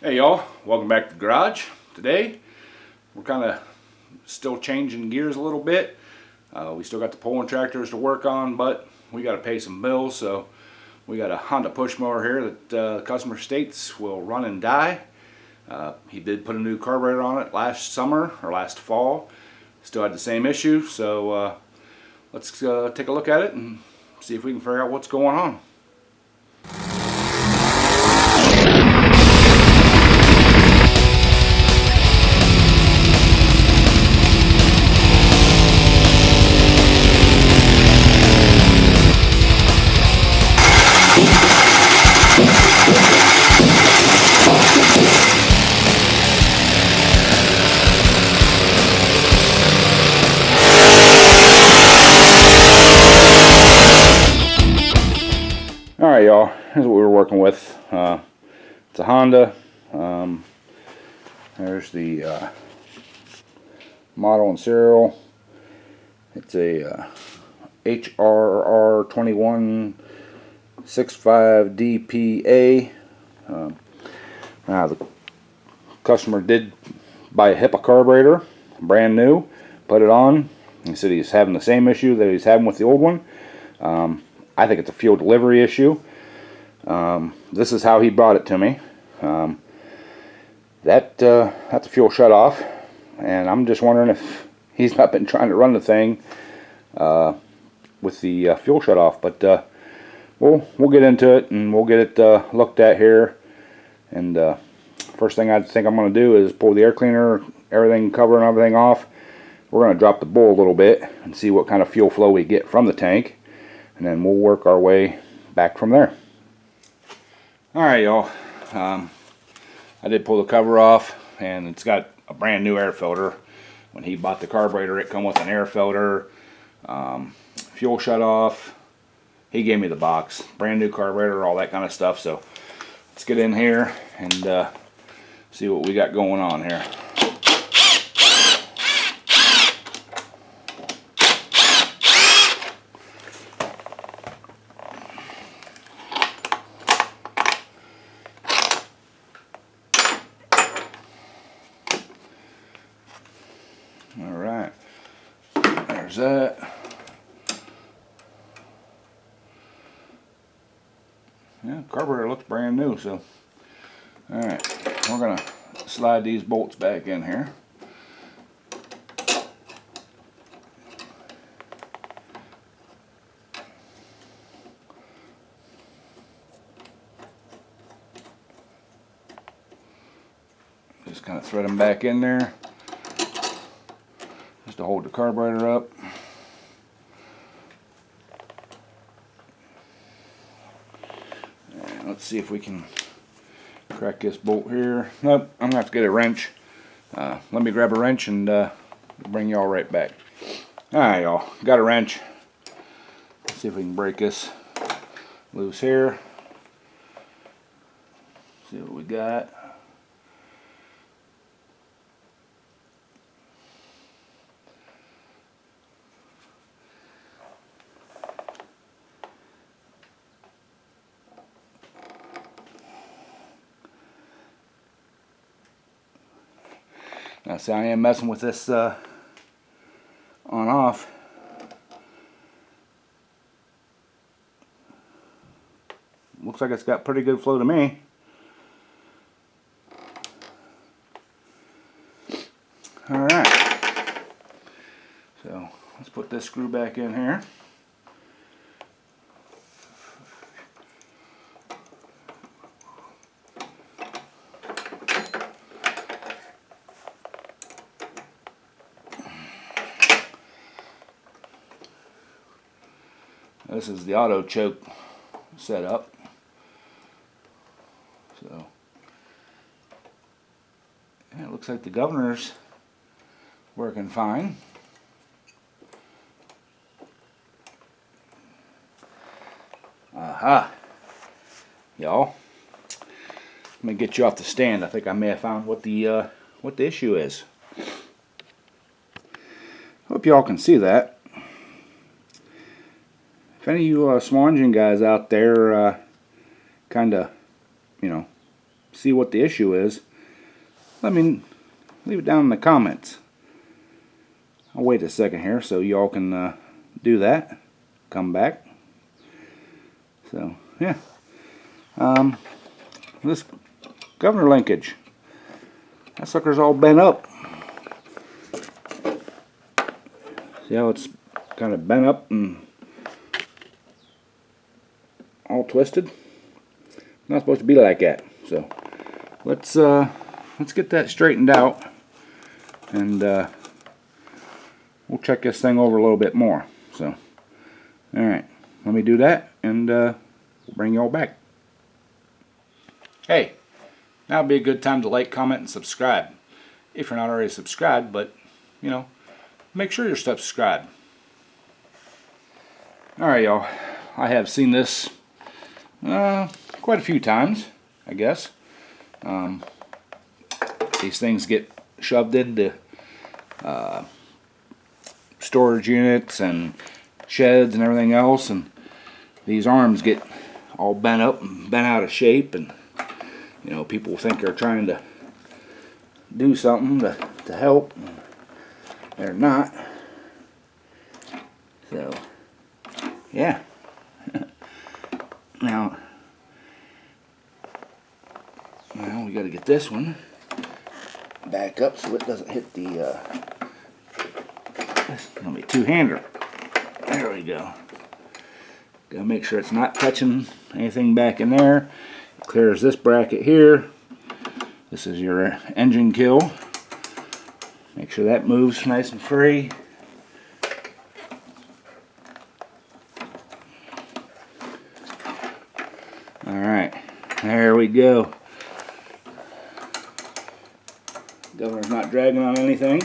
Hey y'all, welcome back to the garage. Today we're kind of still changing gears a little bit. We still got the pulling tractors to work on, but we got to pay some bills, so we got a Honda push mower here that the customer states will run and die. He did put a new carburetor on it last summer or last fall. Still had the same issue, so let's take a look at it and see if we can figure out what's going on. Alright y'all, here's what we were working with. It's a Honda. There's the model and serial. It's a HRR2156 DPA. Now the customer did buy a HIPAA carburetor, brand new, put it on. He said he's having the same issue that he's having with the old one. I think it's a fuel delivery issue. This is how he brought it to me. That's a fuel shutoff, and I'm just wondering if he's not been trying to run the thing with the fuel shutoff. But we'll get into it and we'll get it looked at here. And first thing I think I'm going to do is pull the air cleaner, everything, cover and everything off. We're going to drop the bowl a little bit and see what kind of fuel flow we get from the tank. And then we'll work our way back from there. Alright y'all, I did pull the cover off, and it's got a brand new air filter. When he bought the carburetor, it come with an air filter, fuel shut off. He gave me the box, brand new carburetor, all that kind of stuff. So let's get in here and see what we got going on here. Alright, there's that. Yeah, carburetor looks brand new, so alright, we're gonna slide these bolts back in here. Just kind of thread them back in there, just to hold the carburetor up. And let's see if we can crack this bolt here. Nope, I'm gonna have to get a wrench. Let me grab a wrench and bring y'all right back. Alright y'all, got a wrench. Let's see if we can break this loose here. See what we got. Now see, I am messing with this on off. Looks like it's got pretty good flow to me. Alright, so let's put this screw back in here. This is the auto choke setup. So yeah, it looks like the governor's working fine. Aha, y'all. Let me get you off the stand. I think I may have found what the issue is. Hope y'all can see that. If any of you small engine guys out there kind of, see what the issue is, let me leave it down in the comments. I'll wait a second here so y'all can do that. Come back. So yeah, this governor linkage, that sucker's all bent up. See how it's kind of bent up and all twisted? Not supposed to be like that. So let's get that straightened out, and we'll check this thing over a little bit more. So all right, let me do that, and we'll bring y'all back. Hey, now would be a good time to like, comment, and subscribe. If you're not already subscribed, but you know, make sure you're subscribed. Alright y'all, I have seen this quite a few times, I guess. These things get shoved into storage units and sheds and everything else, and these arms get all bent up and bent out of shape, and you know, people think they're trying to do something to help. They're not. So yeah. Now we got to get this one back up so it doesn't hit the this is gonna be a two-hander. There we go. Gotta make sure it's not touching anything back in there. It clears this bracket here. This is your engine kill. Make sure that moves nice and free. Alright, there we go. Governor's not dragging on anything.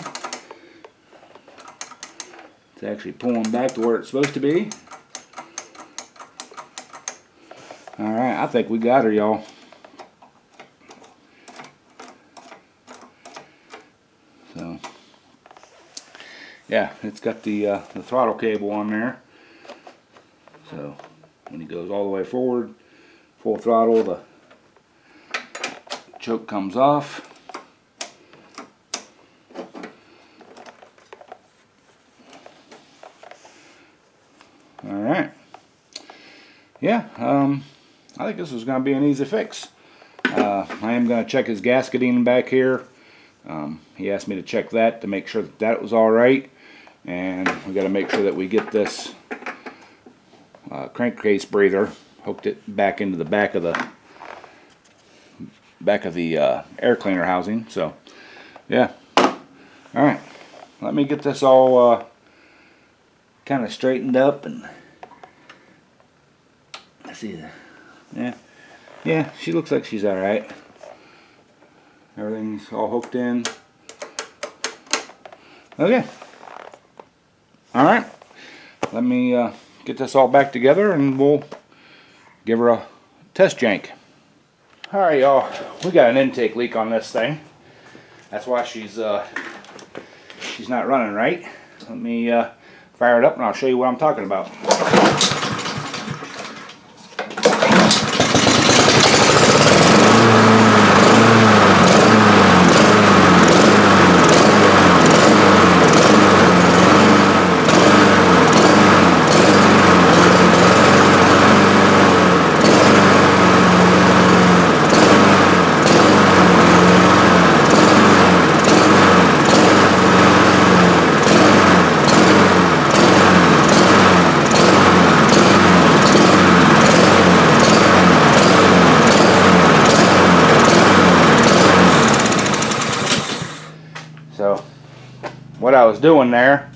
It's actually pulling back to where it's supposed to be. Alright, I think we got her, y'all. So, yeah, it's got the throttle cable on there. So, when he goes all the way forward, full throttle, the choke comes off. Alright. Yeah, I think this is going to be an easy fix. I am going to check his gasketing back here. He asked me to check that to make sure that that was alright. And we got to make sure that we get this crankcase breather, hooked it back into the back of the air cleaner housing. So yeah, alright, let me get this all kind of straightened up, and let's see. Yeah, she looks like she's alright. Everything's all hooked in. Okay, alright, let me get this all back together and we'll give her a test jank. Alright y'all, we got an intake leak on this thing. That's why she's not running right. Let me fire it up and I'll show you what I'm talking about. So what I was doing there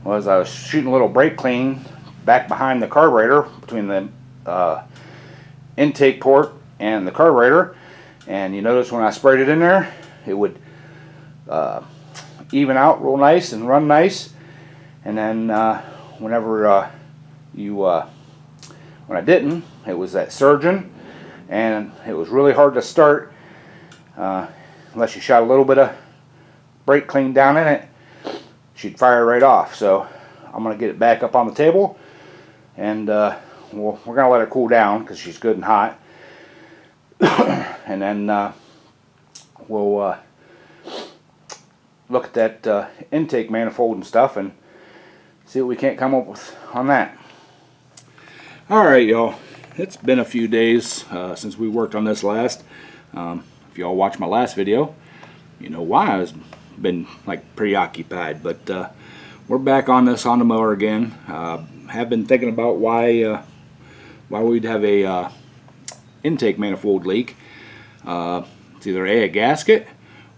was I was shooting a little brake clean back behind the carburetor, between the intake port and the carburetor, and you notice when I sprayed it in there, it would even out real nice and run nice. And then whenever when I didn't, it was that surging, and it was really hard to start unless you shot a little bit of brake clean down in it. She'd fire right off. So I'm going to get it back up on the table, and we're going to let her cool down because she's good and hot. and then we'll look at that intake manifold and stuff and see what we can't come up with on that. Alright, y'all, it's been a few days since we worked on this last. If y'all watched my last video, you know why I've been like preoccupied, but we're back on this on the mower again. Have been thinking about why we'd have a intake manifold leak. It's either a gasket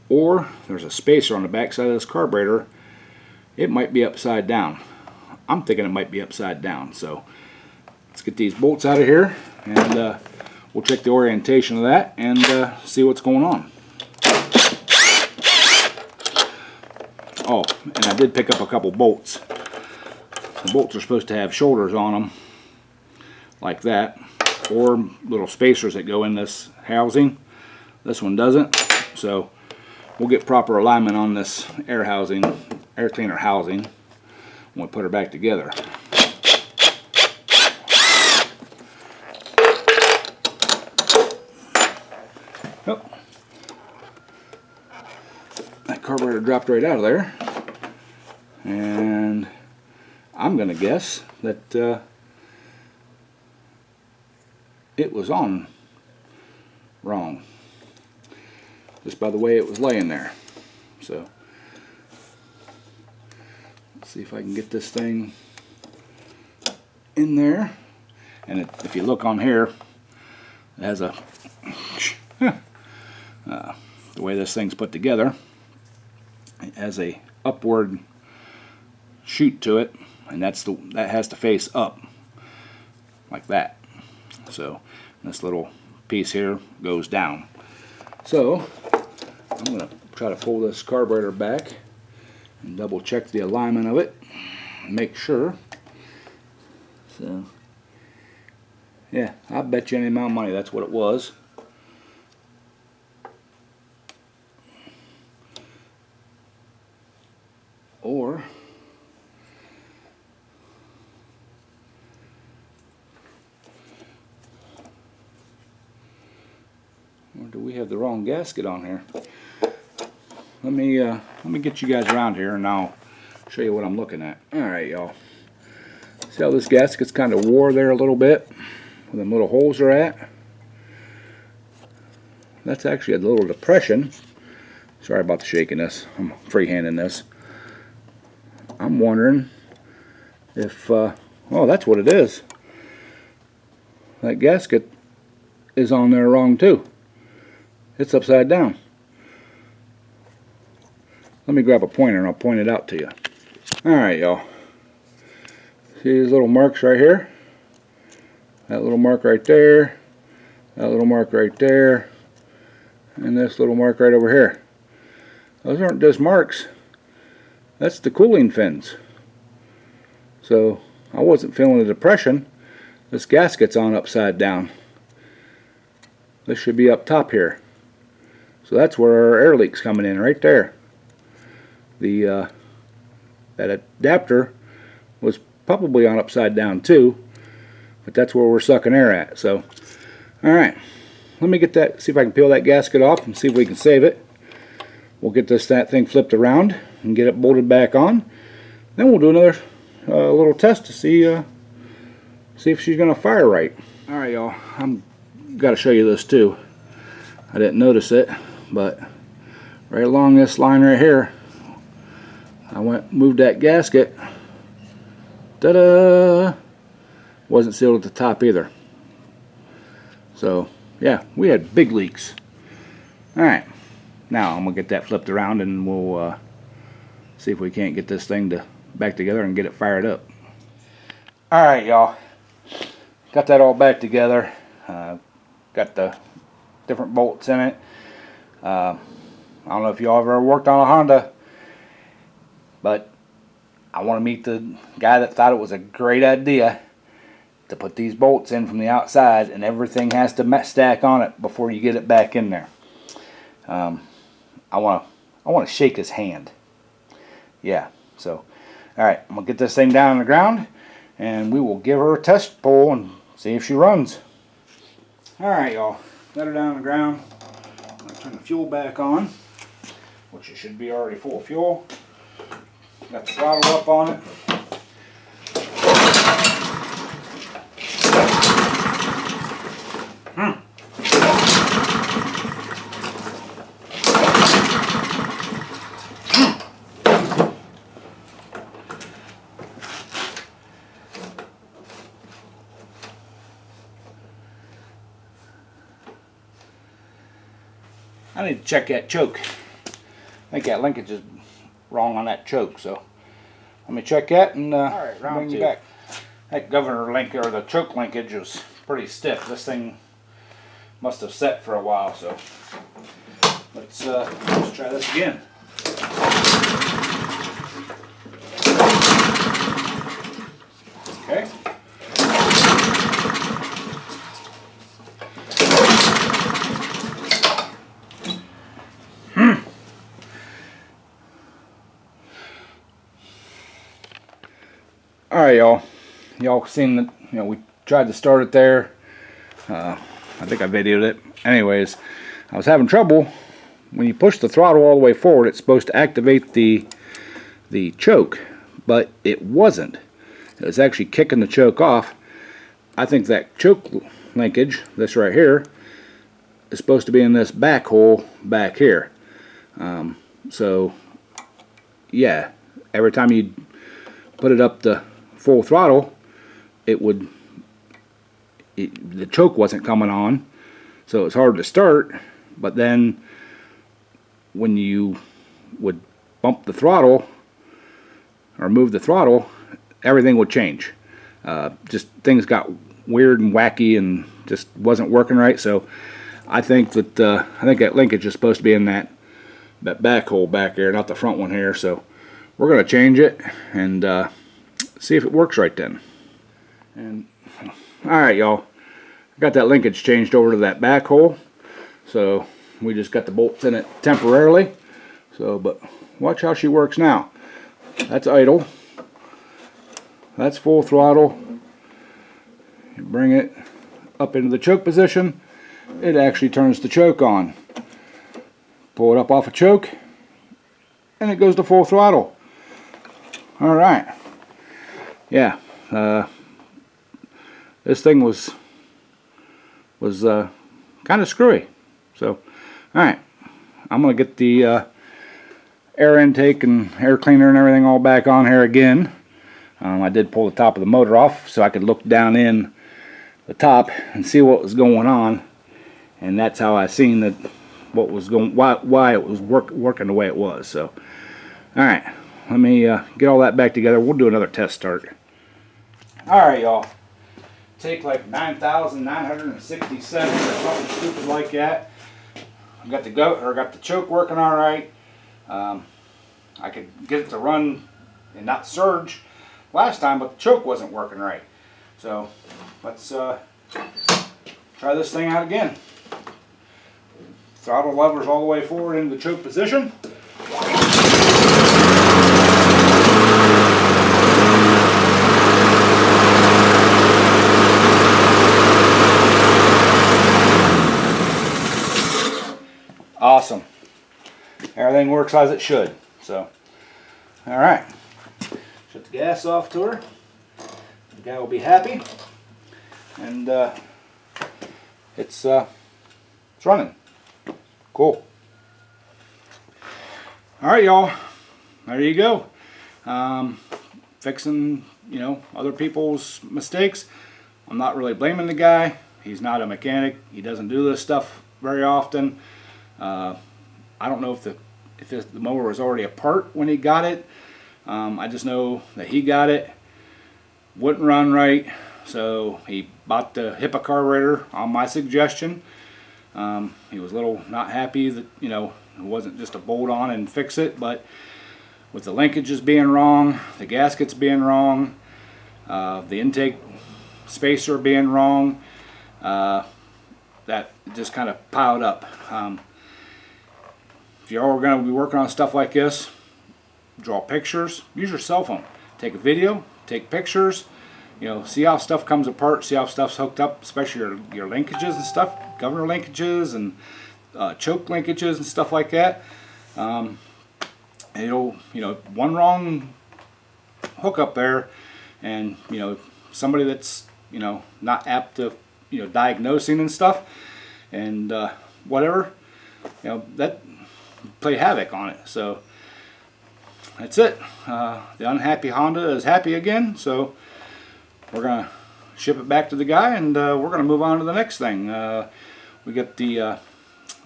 or there's a spacer on the back side of this carburetor. It might be upside down. I'm thinking it might be upside down. So let's get these bolts out of here and we'll check the orientation of that and see what's going on. Oh, and I did pick up a couple bolts. The bolts are supposed to have shoulders on them like that, or little spacers that go in this housing. This one doesn't, so we'll get proper alignment on this air cleaner housing when we put her back together. Oh, that carburetor dropped right out of there, and I'm gonna guess that it was on wrong, just by the way it was laying there. So let's see if I can get this thing in there. And if you look on here, it has a the way this thing's put together, it has a upward shoot to it, and that has to face up like that. So this little piece here goes down. So I'm going to try to pull this carburetor back and double check the alignment of it and make sure. So yeah, I bet you any amount of money that's what it was. Or do we have the wrong gasket on here? Let me get you guys around here and I'll show you what I'm looking at. Alright, y'all. See how this gasket's kind of wore there a little bit? Where them little holes are at? That's actually a little depression. Sorry about the shakiness. I'm freehanding this. I'm wondering if, oh, that's what it is. That gasket is on there wrong too. It's upside down. Let me grab a pointer and I'll point it out to you. Alright, y'all. See these little marks right here? That little mark right there. That little mark right there. And this little mark right over here. Those aren't just marks. That's the cooling fins. So I wasn't feeling the depression. This gasket's on upside down. This should be up top here. So that's where our air leak's coming in, right there. The that adapter was probably on upside down too, but that's where we're sucking air at. So, all right, let me get that. See if I can peel that gasket off and see if we can save it. We'll get that thing flipped around and get it bolted back on. Then we'll do another little test to see if she's gonna fire right. All right, y'all. I'm got to show you this too. I didn't notice it, but right along this line right here, I moved that gasket. Ta-da! Wasn't sealed at the top either. So yeah, we had big leaks. All right, now I'm gonna get that flipped around and we'll see if we can't get this thing back together and get it fired up. All right, y'all. Got that all back together. Got the different bolts in it. I don't know if y'all ever worked on a Honda, but I want to meet the guy that thought it was a great idea to put these bolts in from the outside, and everything has to stack on it before you get it back in there. I want to shake his hand. Yeah. So, all right, I'm gonna get this thing down on the ground, and we will give her a test pull and see if she runs. All right, y'all. Set her down on the ground. I'm going to turn the fuel back on, which it should be already full of fuel. Got the throttle up on it. I need to check that choke. I think that linkage is wrong on that choke, so let me check that and bring you back. That governor link or the choke linkage was pretty stiff. This thing must have set for a while, so let's try this again. Okay. Alright, y'all seen that, we tried to start it there. I think I videoed it. Anyways, I was having trouble. When you push the throttle all the way forward, it's supposed to activate the choke, but it wasn't. It was actually kicking the choke off. I think that choke linkage, this right here, is supposed to be in this back hole back here. So yeah, every time you put it up to full throttle, the choke wasn't coming on, so it's hard to start. But then when you would bump the throttle or move the throttle, everything would change. Just things got weird and wacky and just wasn't working right. So I think that linkage is supposed to be in that back hole back there, not the front one here. So we're going to change it and see if it works right then. And alright, y'all, got that linkage changed over to that back hole, so we just got the bolts in it temporarily. So but watch how she works now. That's idle, that's full throttle. You bring it up into the choke position, it actually turns the choke on. Pull it up off a choke and it goes to full throttle. Alright, yeah, this thing was kind of screwy. So alright, I'm gonna get the air intake and air cleaner and everything all back on here again. I did pull the top of the motor off so I could look down in the top and see what was going on, and that's how I seen that what was going, why it was working the way it was. So alright, let me get all that back together. We'll do another test start. Alright, y'all. Take like 9,967 or something stupid like that. I got the choke working alright. I could get it to run and not surge last time, but the choke wasn't working right. So let's try this thing out again. Throttle levers all the way forward into the choke position. Awesome. Everything works as it should. So, alright. Shut the gas off to her. The guy will be happy. And it's running. Cool. Alright, y'all. There you go. Fixing, other people's mistakes. I'm not really blaming the guy. He's not a mechanic. He doesn't do this stuff very often. I don't know if the mower was already apart when he got it. I just know that he got it, wouldn't run right, so he bought the HIPAA carburetor on my suggestion. He was a little not happy that it wasn't just a bolt on and fix it, but with the linkages being wrong, the gaskets being wrong, the intake spacer being wrong, that just kind of piled up. If you're all going to be working on stuff like this, draw pictures, use your cell phone. Take a video, take pictures, you know, see how stuff comes apart, see how stuff's hooked up, especially your linkages and stuff, governor linkages and choke linkages and stuff like that. It'll, you know, one wrong hook up there, and you know, somebody that's, you know, not apt to, you know, diagnosing and stuff and whatever, you know, that play havoc on it. So that's it. The unhappy Honda is happy again, so we're gonna ship it back to the guy, and we're gonna move on to the next thing. We got the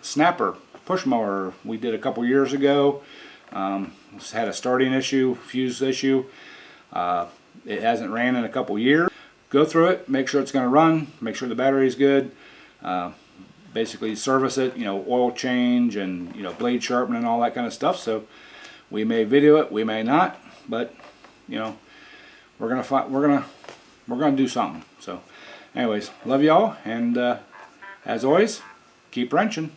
snapper push mower we did a couple years ago. It's had a starting issue, fuse issue. It hasn't ran in a couple years. Go through it, make sure it's going to run, make sure the battery is good. Basically service it, you know, oil change and, you know, blade sharpening and all that kind of stuff. So we may video it, we may not, but you know, we're gonna do something. So anyways, love y'all, and as always, keep wrenching.